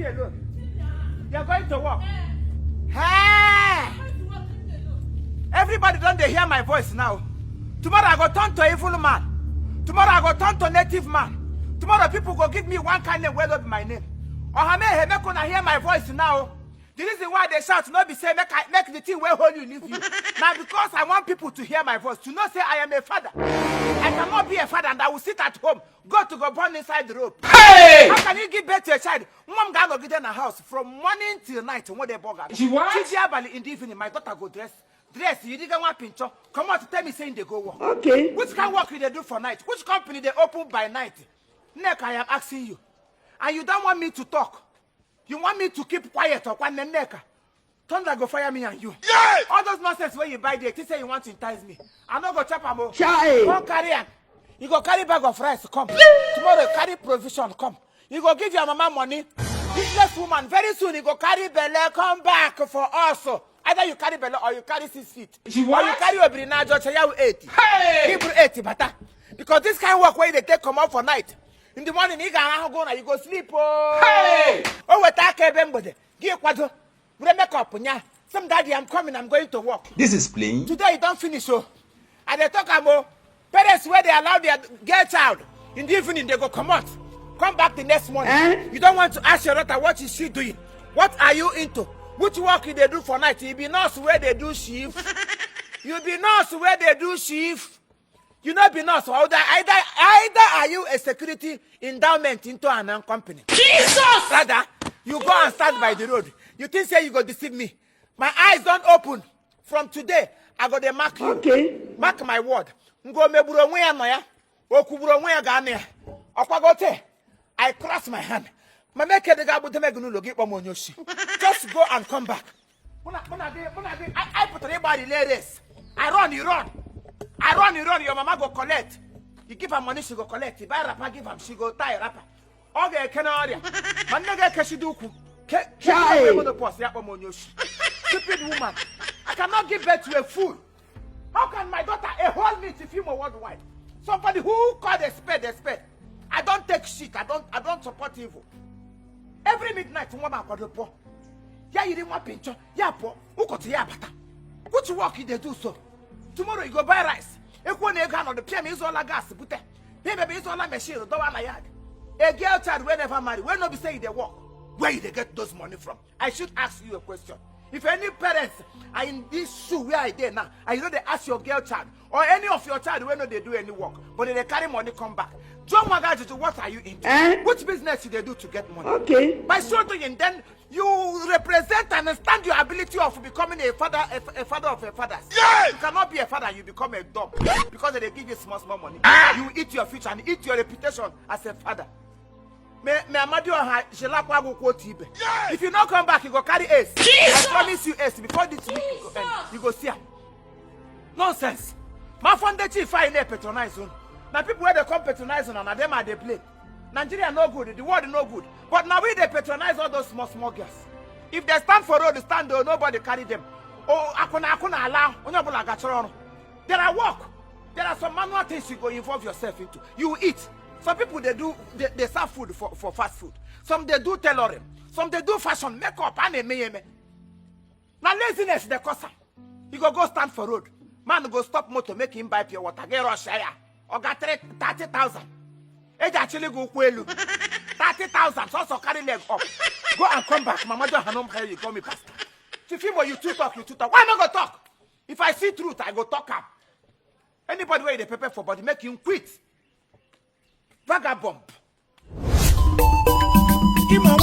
you alone. You're going to work. Hey! Everybody don't they hear my voice now. Tomorrow I go turn to evil man. Tomorrow I go turn to native man. Tomorrow people go give me one kind name where not my name. Or how many gonna hear my voice now? The reason why they shout not be say make the thing where hold you leave you. Now because I want people to hear my voice, to not say I am a father. I cannot be a father and I will sit at home. Go born inside the rope. Hey! How can you give birth to a child? Mom gonna get in a house from morning till night when they bug. She what? In the evening, my daughter go dress, you didn't want pincho. Come out to tell me saying they go work. Okay. Which kind of work will they do for night? Which company they open by night? Nneka, I am asking you. And you don't want me to talk. You want me to keep quiet or one Nneka. Thunder go fire me and you. Yes! All those nonsense when you buy there, they say you want to entice me. I no go chop am. Chai. Come carry am. You go carry bag of rice, come. Tomorrow carry provision, come. You go give your mama money. Business woman, very soon you go carry belle, come back for us. Either you carry belle or you carry 6 feet. Or you carry obrina just 80. Hey! People 80 bata. Because this kind of work where they take come out for night. In the morning, you go sleep. Oh, hey! Oh, what I can give what we make up. Some daddy, I'm coming, I'm going to work. This is plain. Today, you don't finish. So, and they talk about parents where they allow their girl child in the evening, they go come out. Come back the next morning. You don't want to ask your daughter what is she doing? What are you into? Which work they do for night? You be nurse where they do shift. You be nurse where they do shift. You not be nurse. Either are you a security endowment into an company. Jesus! Rather, you go and stand by the road. You think say you go deceive me? My eyes don't open. From today, I go to mark you. Okay. Mark my word. Ngo meburo nwe ya no ya. Okuburo nwe ya ga na ya. Okwagote. I cross my hand. My make the guy with the logi pomonyoshi. Just go and come back. I put everybody ladies. I run, you run. I run, you run. Your mama go collect. You give her money, she go collect. You buy rapper, give her, she go tie rapper. Okay, can I order? Manega kashiduku. Stupid woman. I cannot give birth to a fool. How can my daughter a whole meat if you more worldwide? Somebody who called a spade a spade. I don't take shit. I don't support evil. Every midnight, woman got the poor. Yeah, you didn't want pincho. Yeah, poor. Who got ya bata? Which work they do so? Tomorrow you go buy rice. If one egg on the PM is all a gas, but baby is all a machine, don't want a yard. A girl child will never marry. When nobody say they work, where they get those money from? I should ask you a question. If any parents are in this shoe where I did now, and you know they ask your girl child or any of your child when they do any work, but they carry money come back. John Magaji, what are you into? Which business do they do to get money? Okay. By so doing, then you represent and stand your ability of becoming a father of a father. Yes! You cannot be a father, you become a dog because they give you small money. You eat your future and eat your reputation as a father. If you not come back, you go carry ace. I promise you ace before this week you go end. You go see him. Nonsense. My friend the chief I patronize on. Now people where they come patronize on and them are they play. Nigeria no good, the world no good. But now we they patronize all those small girls. If they stand for road, stand there, nobody carry them. Oh, akuna allow. There are work. There are some manual things you go involve yourself into. You eat. Some people they serve food for fast food. Some they do tailoring. Some they do fashion, makeup, and me. Now laziness they cause. You go stand for road. Man go stop motor, make him buy pure water. Get rush here. Or got 30,000. It actually go kwelu. 30,000. So carry leg up. Go and come back. Mama don't have no hair. You call me pastor. Chifimo, you two talk. Why not go talk? If I see truth, I go talk up. Anybody where they prepare for body, make him quit. Vagabond. Imo